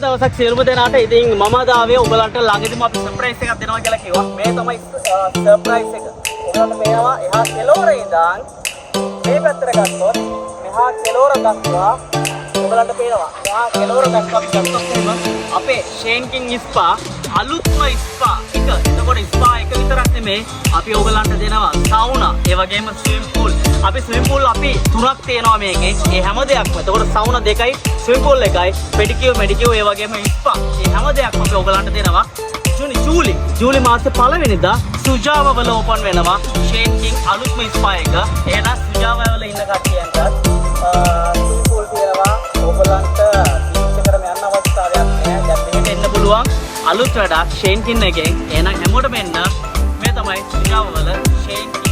දවසක් සියලුම දෙනාට ඉතින් මම අද ආවේ ඔයගලන්ට ළඟදිම අපි සර්ප්‍රයිස් එකක් දෙනවා කියලා කිව්වා. මේ තමයි සර්ප්‍රයිස් එක. ඔයගලන්ට මේවා එහා කෙළවරේ ඉඳන් මේ පැත්තට ගත්තොත් මෙහා කෙළවර දක්වා ඔයගලන්ට පේනවා. මෙහා කෙළවර දක්වා අපි ගත්තොත් එහෙම අපේ ෂේන්කින් ස්පා අලුත්ම ස්පා එක. එතකොට ස්පා එක විතරක් නෙමෙයි අපි ඔයගලන්ට දෙනවා සවුනා, ඒ වගේම ස්විමින් pool. අපි ස්විමින් pool අපි තුනක් තියෙනවා මේකේ. ඒ හැම දෙයක්ම. එතකොට සවුනා දෙකයි, ස්විමින් pool එකයි, පෙඩිකියුර් මෙඩිකියුර් ඒ වගේම ස්පා. මේ හැම දෙයක්ම අපි ඔයගලන්ට දෙනවා. ජූලි මාසේ පළවෙනිදා සුජාව වල ඕපන් වෙනවා ෂේන්කින් අලුත්ම ස්පා එක. එහෙනම් සුජාව වල ඉන්න කට්ටියන්ට ස්විමින් pool තියෙනවා. ඔයගලන්ට බීච් එකටම යන්න අවස්ථාවක් නෑ. දැන් මෙහෙට එන්න පුළුවන්. අලුත් වැඩක් ෂේන්කින් එකෙන්. එහෙනම් හැමෝටම එන්න. මේ තමයි සුජාව වල ෂේන්කින්